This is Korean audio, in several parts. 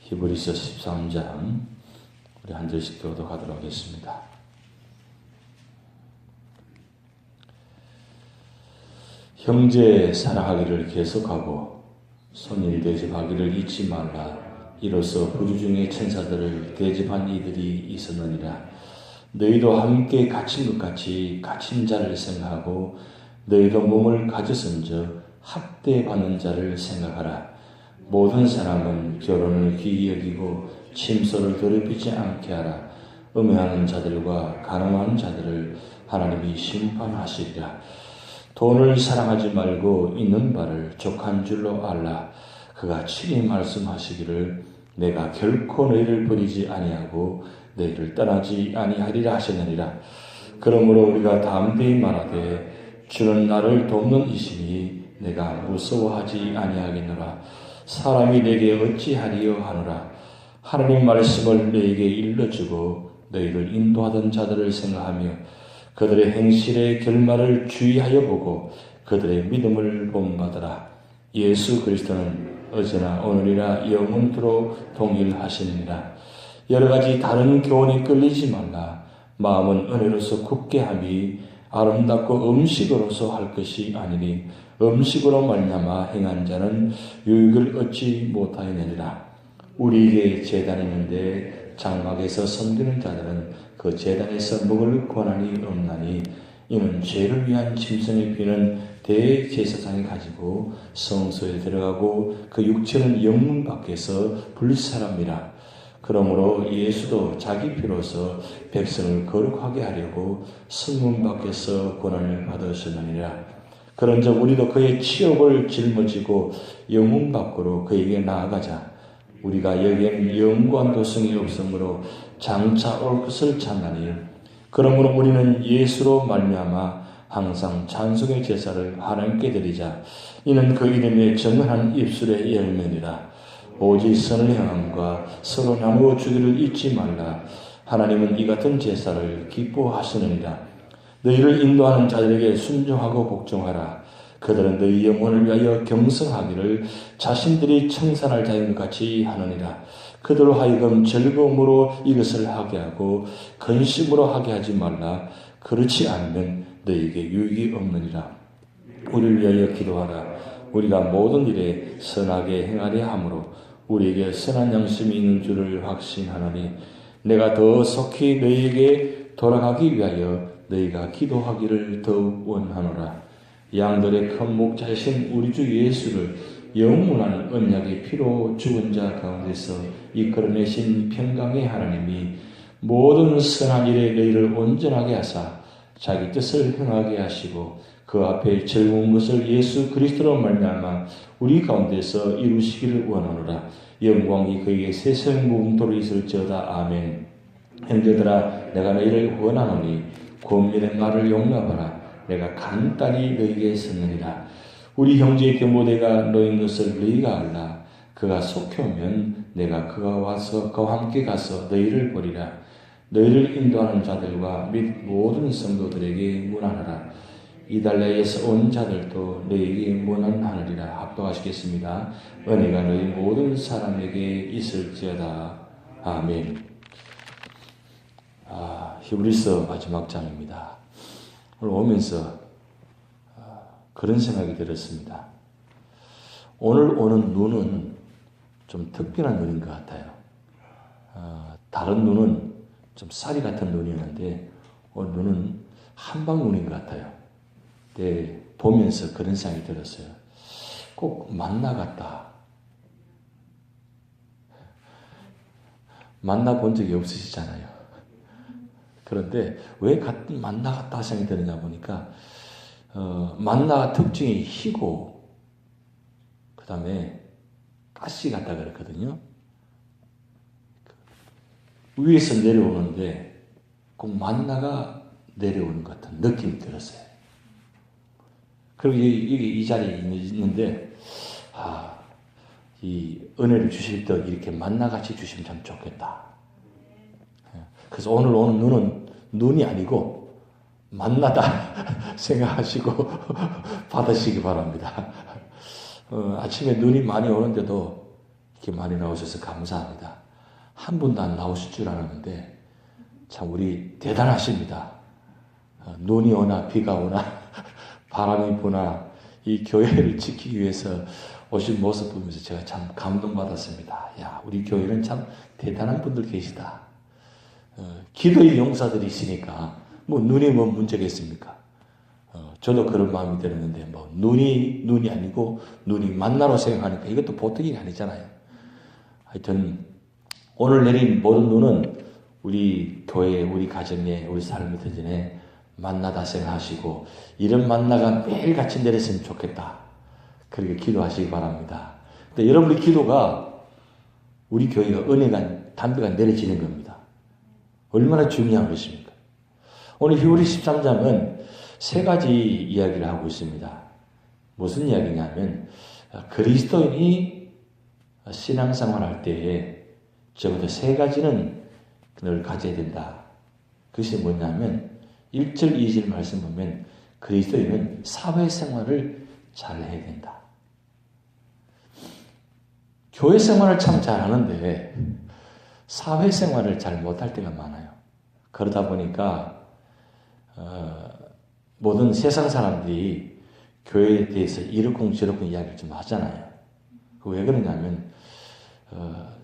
히브리서 13장 우리 한 절씩 교독하도록 하겠습니다. 형제 사랑하기를 계속하고 선일 대접하기를 잊지 말라. 이로써 부주 중에 천사들을 대접한 이들이 있었느니라. 너희도 함께 갇힌 것 같이 갇힌 자를 생각하고 너희도 몸을 가졌은즉 학대받는 자를 생각하라. 모든 사람은 결혼을 귀히 여기고 침소를 더럽히지 않게 하라. 음해하는 자들과 간음하는 자들을 하나님이 심판하시리라. 돈을 사랑하지 말고 있는 바를 족한 줄로 알라. 그가 친히 말씀하시기를 내가 결코 너희를 버리지 아니하고 너희를 떠나지 아니하리라 하셨느니라. 그러므로 우리가 담대히 말하되 주는 나를 돕는 이시니 내가 무서워하지 아니하겠노라. 사람이 내게 어찌하리요 하노라. 하나님 말씀을 너희에게 일러주고 너희를 인도하던 자들을 생각하며 그들의 행실의 결말을 주의하여 보고 그들의 믿음을 본받으라. 예수 그리스도는 어제나 오늘이나 영원토록 동일하시니라. 여러 가지 다른 교훈에 끌리지 말라. 마음은 은혜로서 굳게 함이 아름답고 음식으로서 할 것이 아니니 음식으로 말미암아 행한 자는 유익을 얻지 못하였느니라. 우리에게 제단이 있는데 장막에서 섬기는 자들은 그 제단에서 먹을 권한이 없나니 이는 죄를 위한 짐승의 피는 대제사장이 가지고 성소에 들어가고 그 육체는 영문 밖에서 불사랍니다. 그러므로 예수도 자기 피로서 백성을 거룩하게 하려고 성문 밖에서 권한을 받으셨느니라. 그런즉 우리도 그의 치욕을 짊어지고 영문 밖으로 그에게 나아가자. 우리가 여기에는 영구한 도성이 없으므로 장차 올 것을 찾나니 그러므로 우리는 예수로 말미암아 항상 찬송의 제사를 하나님께 드리자. 이는 그 이름의 정한 입술의 열매니라. 오직 선을 향함과 서로 나누어 주기를 잊지 말라. 하나님은 이 같은 제사를 기뻐하시느니라. 너희를 인도하는 자들에게 순종하고 복종하라. 그들은 너희 영혼을 위하여 경성하기를 자신들이 청산할 자인 것 같이 하느니라. 그들로 하여금 즐거움으로 이것을 하게 하고 근심으로 하게 하지 말라. 그렇지 않으면 너희에게 유익이 없느니라. 우리를 위하여 기도하라. 우리가 모든 일에 선하게 행하려 함으로 우리에게 선한 양심이 있는 줄을 확신하노니 내가 더 속히 너희에게 돌아가기 위하여 너희가 기도하기를 더욱 원하노라. 양들의 큰 목자이신 우리 주 예수를 영원한 언약의 피로 죽은 자 가운데서 이끌어내신 평강의 하나님이 모든 선한 일에 너희를 온전하게 하사 자기 뜻을 행하게 하시고 그 앞에 즐거운 것을 예수 그리스도로 말미암아 우리 가운데서 이루시기를 원하노라. 영광이 그에게 세상 무궁토록 있을지어다. 아멘. 형제들아, 내가 너희를 원하노니 권면의 말을 용납하라. 내가 간단히 너희에게 썼느니라. 우리 형제의 견보대가 너희 것을 너희가 알라. 그가 속히 오면 내가 그가 와서 그와 함께 가서 너희를 보리라. 너희를 인도하는 자들과 및 모든 성도들에게 문안하라. 이달라에서 온 자들도 너희에게 문안하느니라. 합독하시겠습니다. 은혜가 너희 모든 사람에게 있을지어다. 아멘. 히브리서 마지막 장입니다. 오늘 오면서 그런 생각이 들었습니다. 오늘 오는 눈은 좀 특별한 눈인 것 같아요. 다른 눈은 좀 쌀이 같은 눈이었는데 오늘 눈은 한방 눈인 것 같아요. 네, 보면서 그런 생각이 들었어요. 꼭 만나 같다. 만나본 적이 없으시잖아요. 그런데 왜 만나 같다 생각이 드느냐 보니까 만나 특징이 희고 그 다음에 가시 같다 그랬거든요. 위에서 내려오는데 꼭 만나가 내려오는 것 같은 느낌이 들었어요. 그리고 이 자리에 있는데 이 은혜를 주실 때 이렇게 만나같이 주시면 참 좋겠다. 그래서 오늘 오는 눈은 눈이 아니고 만나다 생각하시고 받으시기 바랍니다. 아침에 눈이 많이 오는데도 이렇게 많이 나오셔서 감사합니다. 한 분도 안 나오실 줄 알았는데 참 우리 대단하십니다. 눈이 오나 비가 오나 바람이 부나 이 교회를 지키기 위해서 오신 모습 보면서 제가 참 감동받았습니다. 야, 우리 교회는 참 대단한 분들 계시다. 기도의 용사들이시니까 뭐 눈이 뭐 문제겠습니까? 저도 그런 마음이 들었는데 뭐 눈이 아니고 눈이 만나로 생각하니까 이것도 보통이 아니잖아요. 하여튼 오늘 내린 모든 눈은 우리 교회, 우리 가정에, 우리 삶의 터전에 만나다 생각하시고 이런 만나가 매일같이 내렸으면 좋겠다. 그렇게 기도하시기 바랍니다. 근데 여러분의 기도가 우리 교회가 은혜가 담배가 내려지는 겁니다. 얼마나 중요한 것입니까? 오늘 히브리 13장은 세 가지 이야기를 하고 있습니다. 무슨 이야기냐면 그리스도인이 신앙생활 할 때에 적어도 세 가지는 늘 가져야 된다. 그것이 뭐냐면 1절, 2절 말씀 보면 그리스도인은 사회생활을 잘 해야 된다. 교회 생활을 참 잘하는데 사회생활을 잘 못할 때가 많아요. 그러다 보니까 모든 세상 사람들이 교회에 대해서 이렇쿵 저렇쿵 이야기를 좀 하잖아요. 왜 그러냐면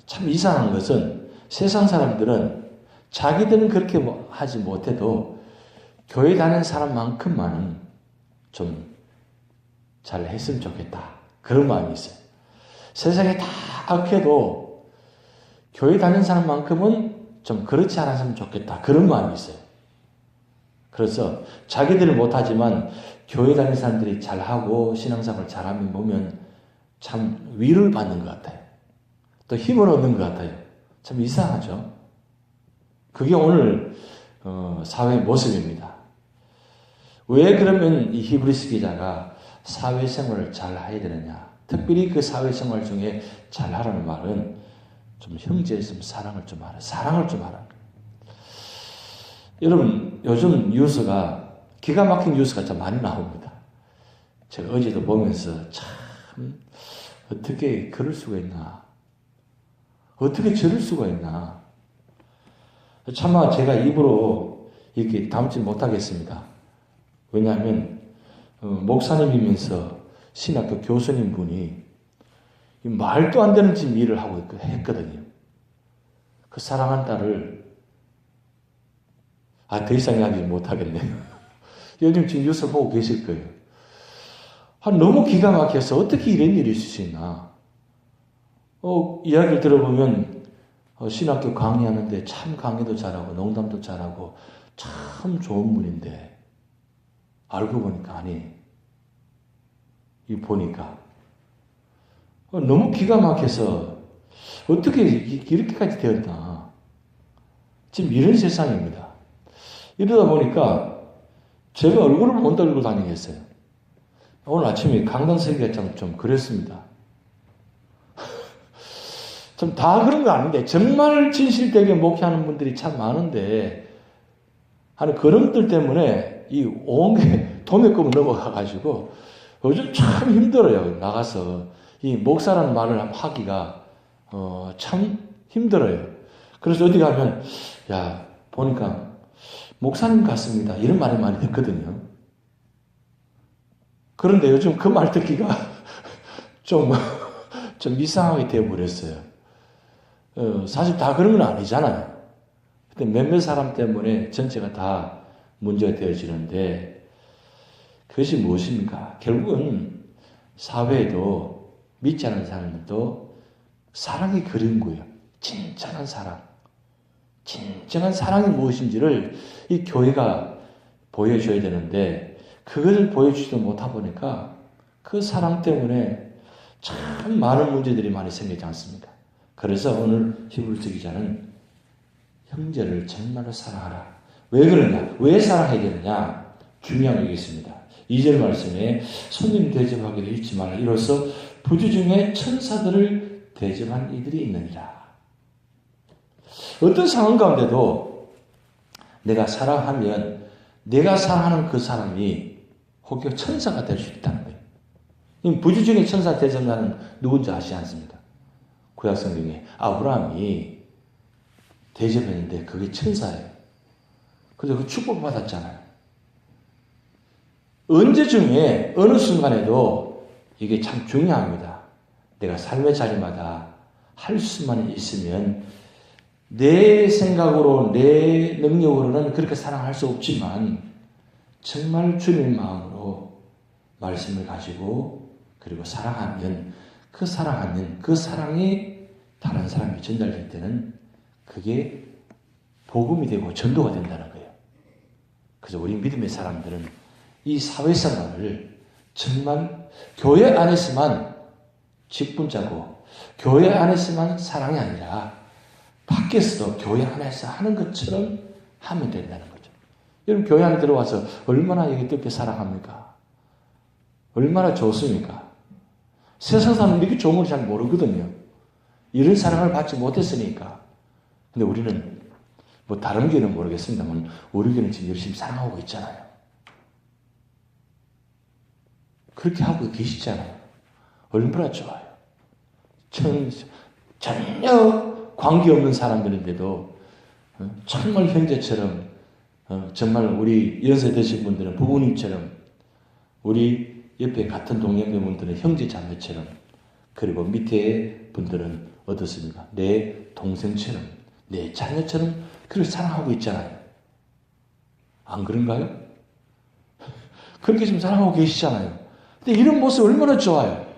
참 이상한 것은 세상 사람들은 자기들은 그렇게 하지 못해도 교회 다니는 사람만큼만은 좀 잘 했으면 좋겠다. 그런 마음이 있어요. 세상에 다 악해도 교회 다니는 사람만큼은 좀 그렇지 않았으면 좋겠다. 그런 마음이 있어요. 그래서 자기들은 못하지만 교회 다니는 사람들이 잘하고 신앙생활을 잘하면 보면 참 위로를 받는 것 같아요. 또 힘을 얻는 것 같아요. 참 이상하죠. 그게 오늘 사회의 모습입니다. 왜 그러면 이 히브리서 기자가 사회생활을 잘 해야 되느냐. 특별히 그 사회생활 중에 잘하라는 말은 좀 형제에 있으면 사랑을 좀 하라. 사랑을 좀 하라. 여러분 요즘 뉴스가 기가 막힌 뉴스가 참 많이 나옵니다. 제가 어제도 보면서 참 어떻게 그럴 수가 있나. 어떻게 저럴 수가 있나. 차마 제가 입으로 이렇게 담지 못하겠습니다. 왜냐하면 목사님이면서 신학교 교수님 분이 말도 안 되는 지금 일을 하고 했거든요. 그 사랑한 딸을 더 이상 이야기 못하겠네요. 요즘 지금 뉴스 보고 계실 거예요. 너무 기가 막혀서 어떻게 이런 일이 있을 수 있나. 이야기를 들어보면 신학교 강의하는데 참 강의도 잘하고 농담도 잘하고 참 좋은 분인데 알고 보니까 아니. 보니까 너무 기가 막혀서 어떻게 이렇게까지 되었나. 지금 이런 세상입니다. 이러다 보니까 제가 얼굴을 못 들고 다니겠어요. 오늘 아침에 강단 설교가 좀 그랬습니다. 좀 다 그런 거 아닌데 정말 진실되게 목회하는 분들이 참 많은데 하는 그런 분들 때문에 이 온 게 도매금을 넘어가가지고 요즘 참 힘들어요. 나가서 이 목사라는 말을 하기가 참 힘들어요. 그래서 어디 가면 야 보니까 목사님 같습니다. 이런 말을 많이 듣거든요. 그런데 요즘 그 말 듣기가 좀 이상하게 되어버렸어요. 사실 다 그런 건 아니잖아요. 근데 몇몇 사람 때문에 전체가 다 문제가 되어지는데 그것이 무엇입니까? 결국은 사회에도 믿지 않는 사람들도 사랑이 그리운 거예요. 진정한 사랑. 진정한 사랑이 무엇인지를 이 교회가 보여줘야 되는데 그것을 보여주지도 못하다 보니까 그 사랑 때문에 참 많은 문제들이 많이 생기지 않습니까? 그래서 오늘 히브리서 기자는 형제를 정말로 사랑하라. 왜 그러냐? 왜 사랑해야 되느냐? 중요한 게 있습니다. 2절 말씀에 손님 대접하기도 있지만 이로써 부주 중에 천사들을 대접한 이들이 있느니라. 어떤 상황 가운데도 내가 사랑하면 내가 사랑하는 그 사람이 혹여 천사가 될 수 있다는 거예요. 부주 중에 천사 대접자는 누군지 아시지 않습니까? 구약 성경에 아브라함이 대접했는데 그게 천사예요. 그래서 그 축복 받았잖아요. 언제 중에 어느 순간에도 이게 참 중요합니다. 내가 삶의 자리마다 할 수만 있으면 내 생각으로 내 능력으로는 그렇게 사랑할 수 없지만 정말 주님의 마음으로 말씀을 가지고 그리고 사랑하면 그 사랑이 다른 사람이 전달될 때는 그게 복음이 되고 전도가 된다는 거예요. 그래서 우리 믿음의 사람들은 이 사회생활을 정말 교회 안에서만 직분자고 교회 안에서만 사랑이 아니라 밖에서도 교회 안에서 하는 것처럼 하면 된다는 거죠. 여러분 교회 안에 들어와서 얼마나 이게 뜻밖의 사랑합니까? 얼마나 좋습니까? 세상 사람은 이렇게 좋은 걸 잘 모르거든요. 이런 사랑을 받지 못했으니까. 근데 우리는 뭐 다른 교회는 모르겠습니다만 우리 교회는 지금 열심히 사랑하고 있잖아요. 그렇게 하고 계시잖아요. 얼마나 좋아요. 전혀 관계없는 사람들인데도 정말 형제처럼 정말 우리 연세 드신 분들은 부모님처럼 우리 옆에 같은 동년배분들은 형제 자매처럼 그리고 밑에 분들은 어떻습니까? 내 동생처럼 내 자녀처럼 그렇게 사랑하고 있잖아요. 안 그런가요? 그렇게 지금 사랑하고 계시잖아요. 근데 이런 모습 얼마나 좋아요.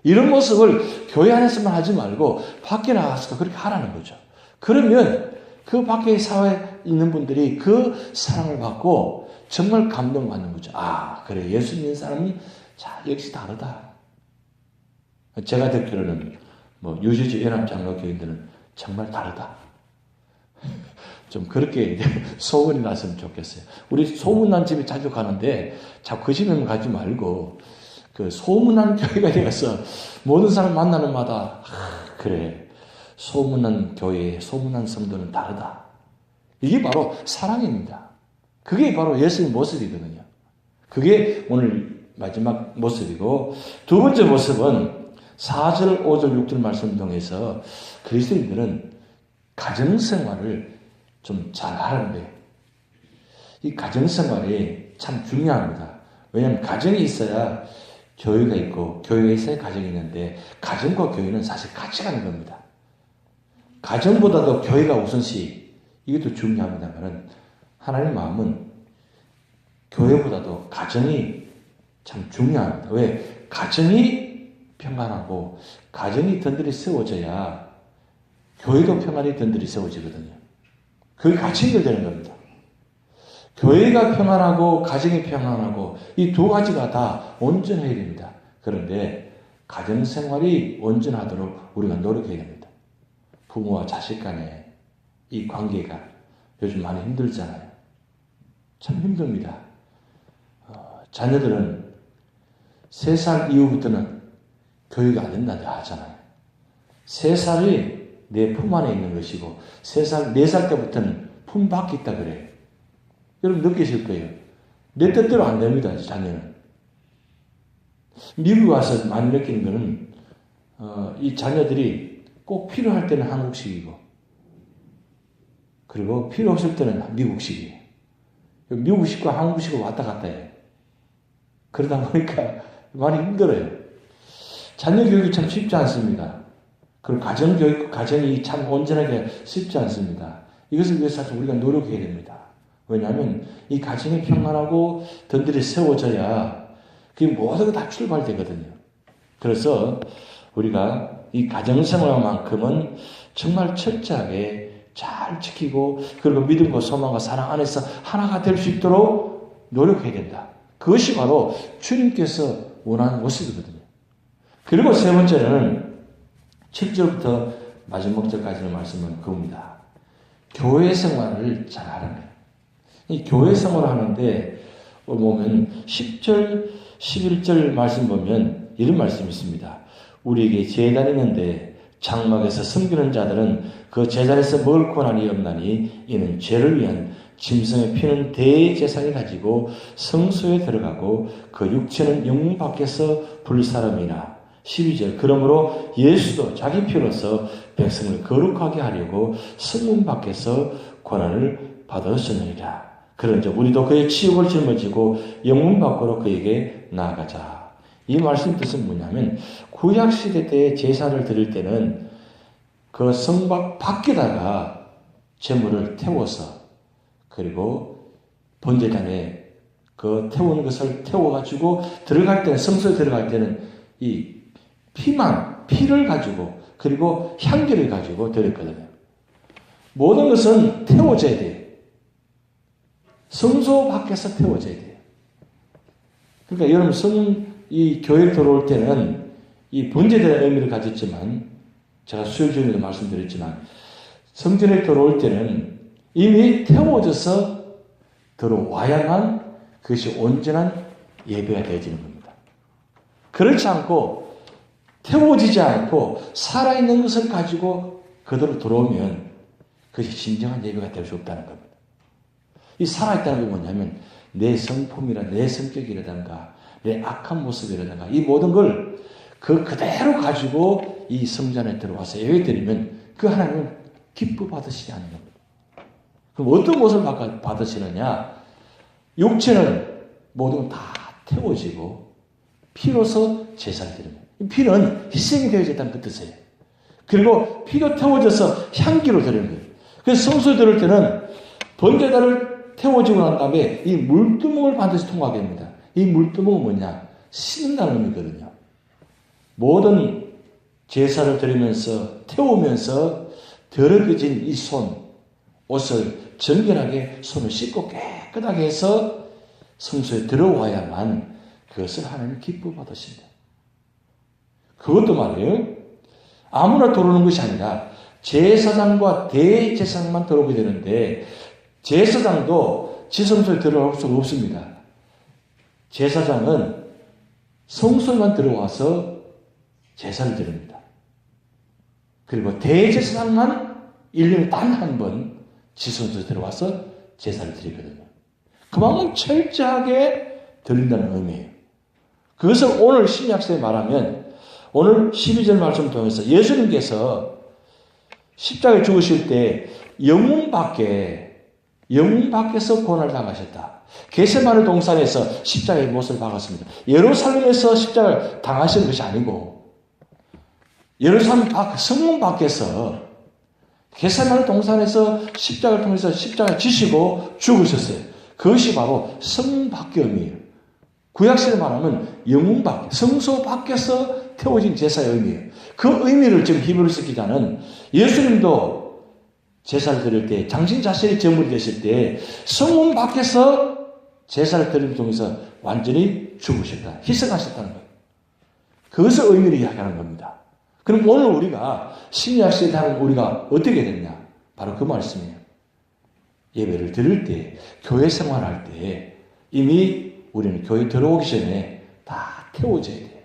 이런 모습을 교회 안에서만 하지 말고 밖에 나가서도 그렇게 하라는 거죠. 그러면 그 밖에 사회에 있는 분들이 그 사랑을 받고 정말 감동받는 거죠. 아, 그래. 예수 믿는 사람은 자, 역시 다르다. 제가 듣기로는 뭐 유지지 연합장로교인들은 정말 다르다. 좀 그렇게 소문이 났으면 좋겠어요. 우리 소문난 집에 자주 가는데 자꾸 그 집에만 가지 말고 그 소문난 교회가 되어서 모든 사람 만나는 마다 그래. 소문난 교회, 소문난 성도는 다르다. 이게 바로 사랑입니다. 그게 바로 예수의 모습이거든요. 그게 오늘 마지막 모습이고 두 번째 모습은 4절, 5절, 6절 말씀 통해서 그리스도인들은 가정생활을 좀 잘하는데 이 가정생활이 참 중요합니다. 왜냐하면 가정이 있어야 교회가 있고 교회가 있어야 가정이 있는데 가정과 교회는 사실 같이 가는 겁니다. 가정보다도 교회가 우선시 이것도 중요합니다만 하나님의 마음은 교회보다도 가정이 참 중요합니다. 왜? 가정이 평안하고 가정이 든든히 세워져야 교회도 평안히 든든히 세워지거든요. 그게 같이 연결되는 겁니다. 교회가 평안하고 가정이 평안하고 이 두 가지가 다 온전해야 됩니다. 그런데 가정생활이 온전하도록 우리가 노력해야 됩니다. 부모와 자식 간의 이 관계가 요즘 많이 힘들잖아요. 참 힘듭니다. 자녀들은 3살 이후부터는 교육이 안 된다고 하잖아요. 3살이 내 품 안에 있는 것이고 3살, 4살 때부터는 품 밖에 있다 그래요. 여러분 느끼실 거예요. 내 뜻대로 안 됩니다. 자녀는. 미국 와서 많이 느끼는 거는 이 자녀들이 꼭 필요할 때는 한국식이고 그리고 필요 없을 때는 미국식이에요. 미국식과 한국식을 왔다 갔다 해요. 그러다 보니까 많이 힘들어요. 자녀 교육이 참 쉽지 않습니다. 그리고 가정교육, 가정이 참 온전하게 쉽지 않습니다. 이것을 위해서 우리가 노력해야 됩니다. 왜냐하면 이 가정이 평안하고 든든히 세워져야 그게 모두가 다 출발되거든요. 그래서 우리가 이 가정생활만큼은 정말 철저하게 잘 지키고 그리고 믿음과 소망과 사랑 안에서 하나가 될 수 있도록 노력해야 된다. 그것이 바로 주님께서 원하는 모습이거든요. 그리고 세 번째는 7절부터 마지막 절까지의 말씀은 그겁니다. 교회 생활을 잘 하라는 거예요. 이 교회 생활을 하는데 보면 10절, 11절 말씀 보면 이런 말씀이 있습니다. 우리에게 제단이 있는데 장막에서 섬기는 자들은 그 제단에서 먹을 권한이 없나니 이는 죄를 위한 짐승의 피는 대제사를 가지고 성소에 들어가고 그 육체는 영문 밖에서 불사름이나 12절 그러므로 예수도 자기 피로서 백성을 거룩하게 하려고 성문 밖에서 고난을 받았으느니라. 그런즉 우리도 그의 치욕을 짊어지고 영문 밖으로 그에게 나아가자. 이 말씀 뜻은 뭐냐면 구약시대 때 제사를 드릴 때는 그 성곽 밖에다가 제물을 태워서 그리고 번제단에 그 태우는 것을 태워가지고 들어갈 때는 성소에 들어갈 때는 이 피를 가지고 그리고 향기를 가지고 드렸거든요. 모든 것은 태워져야 돼요. 성소 밖에서 태워져야 돼요. 그러니까 여러분 이 교회에 들어올 때는 이 번제되는 의미를 가졌지만 제가 수요일 전에도 말씀드렸지만 성전에 들어올 때는 이미 태워져서 들어와야만 그것이 온전한 예배가 되어지는 겁니다. 그렇지 않고 태워지지 않고 살아있는 것을 가지고 그대로 들어오면 그것이 진정한 예배가 될 수 없다는 겁니다. 이 살아있다는 게 뭐냐면 내 성품이라 내 성격이라든가 내 악한 모습이라든가 이 모든 걸 그대로 가지고 이 성전에 들어와서 예배 드리면 그 하나님은 기뻐 받으시지 않는 겁니다. 그럼 어떤 모습을 받으시느냐? 육체는 모든 다 태워지고 피로서 제사를 드립니다. 피는 희생이 되어졌다는 그 뜻이에요. 그리고 피가 태워져서 향기로 드리는 거예요. 그래서 성소에 들을 때는 번제단을 태워지고 난 다음에 이 물두멍을 반드시 통하게 됩니다. 이 물두멍은 뭐냐? 씻는다는 의미거든요. 모든 제사를 드리면서 태우면서 더럽혀진 이 옷을 정결하게 손을 씻고 깨끗하게 해서 성소에 들어와야만 그것을 하나님 기뻐 받으신다. 그것도 말이에요. 아무나 들어오는 것이 아니라 제사장과 대제사장만 들어오게 되는데 제사장도 지성소에 들어갈 수가 없습니다. 제사장은 성소에만 들어와서 제사를 드립니다. 그리고 대제사장만 1년에 단 한 번 지성소에 들어와서 제사를 드리거든요. 그만큼 철저하게 드린다는 의미예요. 그것을 오늘 신약시대에 말하면 오늘 12절 말씀 통해서 예수님께서 십자가에 죽으실 때 영문 밖에서 고난을 당하셨다. 겟세마네 동산에서 십자가의 못을 박았습니다. 예루살렘에서 십자가를 당하신 것이 아니고 예루살렘 성문 밖에서 겟세마네 동산에서 십자가를 통해서 십자가를 지시고 죽으셨어요. 그것이 바로 성문 밖의 의미예요. 구약시대 말하면 영문 밖, 성소 밖에서 태워진 제사의 의미예요. 그 의미를 지금 히브리서 기자는 예수님도 제사를 드릴 때, 당신 자신이 제물이 되실 때 성문 밖에서 제사를 드림을 통해서 완전히 죽으셨다, 희생하셨다는 거예요. 그것을 의미를 이야기하는 겁니다. 그럼 오늘 우리가 신약시대에 사는 우리가 어떻게 되느냐? 바로 그 말씀이에요. 예배를 드릴 때, 교회 생활할 때 이미 우리는 교회 들어오기 전에 다 태워져야 돼요.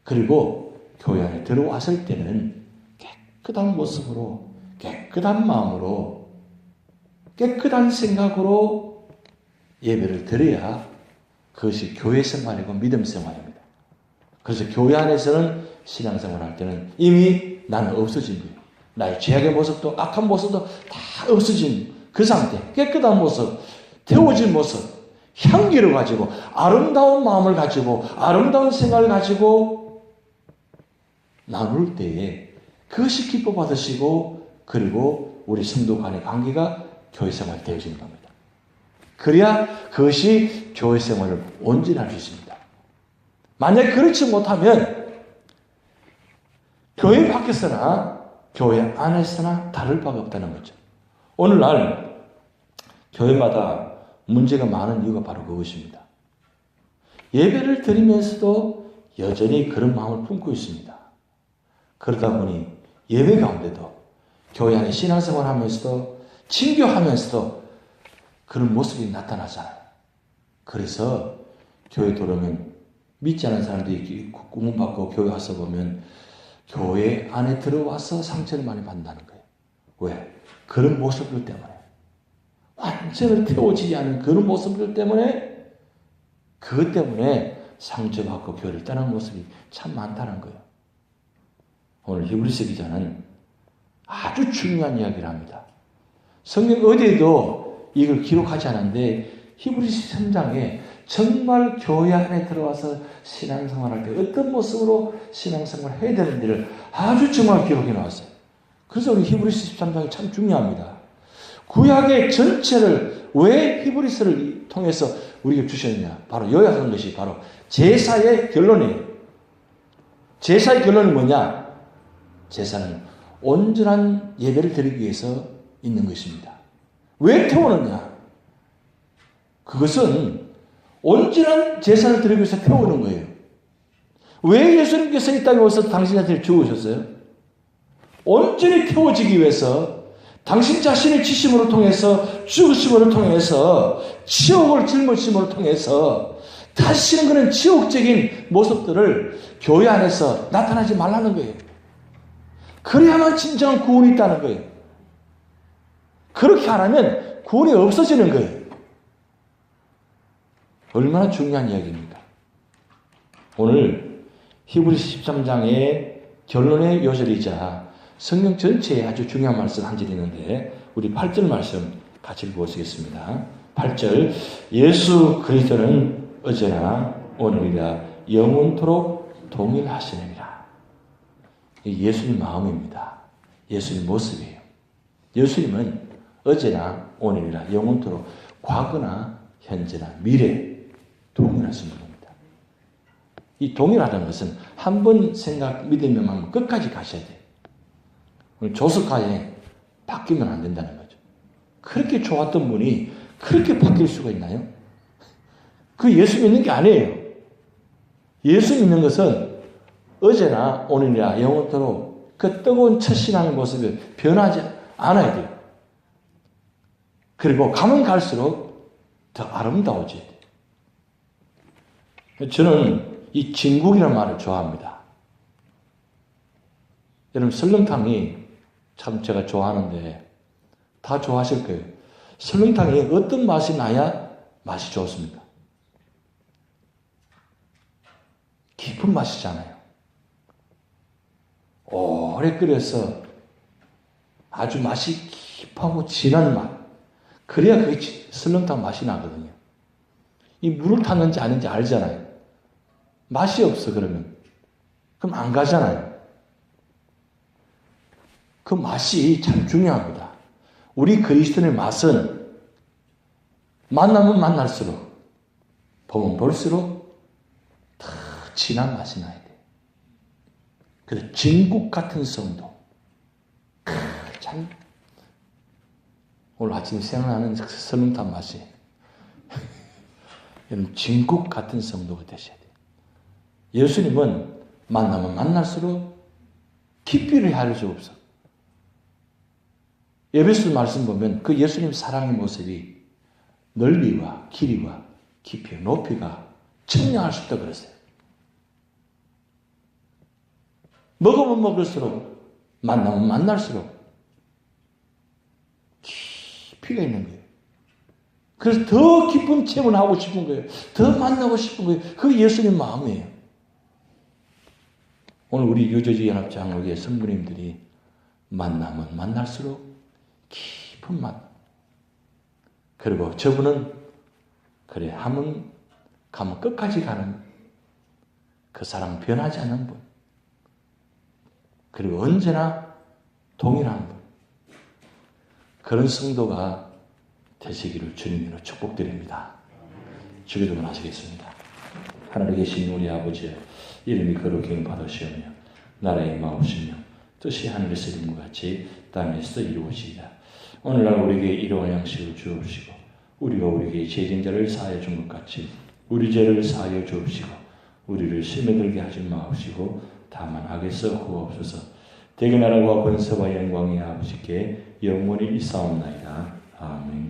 그리고 교회 안에 들어왔을 때는 깨끗한 모습으로, 깨끗한 마음으로, 깨끗한 생각으로 예배를 드려야 그것이 교회 생활이고 믿음 생활입니다. 그래서 교회 안에서는 신앙생활 할 때는 이미 나는 없어진 거예요. 나의 죄악의 모습도 악한 모습도 다 없어진 그 상태, 깨끗한 모습, 태워진 모습, 향기를 가지고 아름다운 마음을 가지고 아름다운 생각을 가지고 나눌 때에 그것이 기뻐 받으시고 그리고 우리 성도 간의 관계가 교회 생활이 되어지는 겁니다. 그래야 그것이 교회 생활을 온전할 수 있습니다. 만약 그렇지 못하면 교회 밖에서나 교회 안에서나 다를 바가 없다는 거죠. 오늘날 교회마다 문제가 많은 이유가 바로 그것입니다. 예배를 드리면서도 여전히 그런 마음을 품고 있습니다. 그러다 보니 예배 가운데도 교회 안에 신앙생활 하면서도 친교하면서도 그런 모습이 나타나잖아요. 그래서 교회 들어오면 믿지 않은 사람들이 구문 받고 교회 와서 보면 교회 안에 들어와서 상처를 많이 받는다는 거예요. 왜? 그런 모습들 때문에. 완전히 태워지지 않은 그런 모습들 때문에 그것 때문에 상처받고 교회를 떠난 모습이 참 많다는 거예요. 오늘 히브리서 기자는 아주 중요한 이야기를 합니다. 성경 어디에도 이걸 기록하지 않았는데 히브리서 3장에 정말 교회 안에 들어와서 신앙생활할 때 어떤 모습으로 신앙생활을 해야 되는지를 아주 정말 기록해 놓았어요. 그래서 우리 히브리서 13장이 참 중요합니다. 구약의 전체를 왜 히브리서를 통해서 우리에게 주셨느냐? 바로 요약한 것이 바로 제사의 결론이에요. 제사의 결론은 뭐냐? 제사는 온전한 예배를 드리기 위해서 있는 것입니다. 왜 태우느냐? 그것은 온전한 제사를 드리기 위해서 태우는 거예요. 왜 예수님께서 이 땅에 오셔서 당신한테 죽으셨어요? 온전히 태워지기 위해서 당신 자신의 지심으로 통해서 죽으심으로 통해서 치욕을 짊어짐으로 통해서 다시는 그런 치욕적인 모습들을 교회 안에서 나타나지 말라는 거예요. 그래야만 진정한 구원이 있다는 거예요. 그렇게 안 하면 구원이 없어지는 거예요. 얼마나 중요한 이야기입니까? 오늘 히브리서 13장의 결론의 요절이자 성경 전체에 아주 중요한 말씀 한 절 있는데 우리 8절 말씀 같이 읽어보시겠습니다. 8절 예수 그리스도는 어제나 오늘이라 영원토록 동일하시느니라. 예수님 마음입니다. 예수님 모습이에요. 예수님은 어제나 오늘이라 영원토록 과거나 현재나 미래 동일하신 분입니다. 이 동일하다는 것은 한 번 생각 믿으면 끝까지 가셔야 돼요. 조석가에 바뀌면 안 된다는 거죠. 그렇게 좋았던 분이 그렇게 바뀔 수가 있나요? 그 예수 믿는 게 아니에요. 예수 믿는 것은 어제나 오늘이나 영원토록 그 뜨거운 첫 신앙의 모습이 변하지 않아야 돼요. 그리고 가면 갈수록 더 아름다워져야 돼요. 저는 이 진국이라는 말을 좋아합니다. 여러분 설렁탕이 참 제가 좋아하는데 다 좋아하실 거예요. 설렁탕이 어떤 맛이 나야 맛이 좋습니까? 깊은 맛이잖아요. 오래 끓여서 아주 맛이 깊하고 진한 맛. 그래야 그게 설렁탕 맛이 나거든요. 이 물을 탔는지 아닌지 알잖아요. 맛이 없어 그러면. 그럼 안 가잖아요. 그 맛이 참 중요합니다. 우리 그리스도인의 맛은 만나면 만날수록 보면 볼수록 더 진한 맛이 나야 돼요. 그래서 진국 같은 성도. 참 오늘 아침에 생각나는 설렁탕 맛이 여러분 진국 같은 성도가 되셔야 돼요. 예수님은 만나면 만날수록 깊이를 헤아릴 수 없어. 에베소 말씀 보면 그 예수님 사랑의 모습이 넓이와 길이와 깊이와 높이가 측량할 수 없다고 그랬어요. 먹으면 먹을수록 만나면 만날수록 깊이가 있는 거예요. 그래서 더 깊은 체험을 하고 싶은 거예요. 더 만나고 싶은 거예요. 그게 예수님 마음이에요. 오늘 우리 유저지 연합장로교회 성부님들이 만나면 만날수록 깊은 맛. 그리고 저분은 그래 하면 가면 끝까지 가는 그 사랑 변하지 않는 분. 그리고 언제나 동일한 분. 그런 성도가 되시기를 주님으로 축복드립니다. 주기도문 하시겠습니다. 하늘에 계신 우리 아버지 이름이 거룩히 받으시오며 나라의 임하옵시며 뜻이 하늘에서 이룬 것 같이 땅에서 이루어지이다. 오늘날 우리에게 일용할 양식을 주옵시고 우리가 우리에게 죄진 자를 사하여 준 것 같이 우리 죄를 사하여 주옵시고 우리를 시험에 들게 하지 마옵시고 다만 악에서 구하옵소서. 대개 나라와 권세와 영광이 아버지께 영원히 있사옵나이다. 아멘.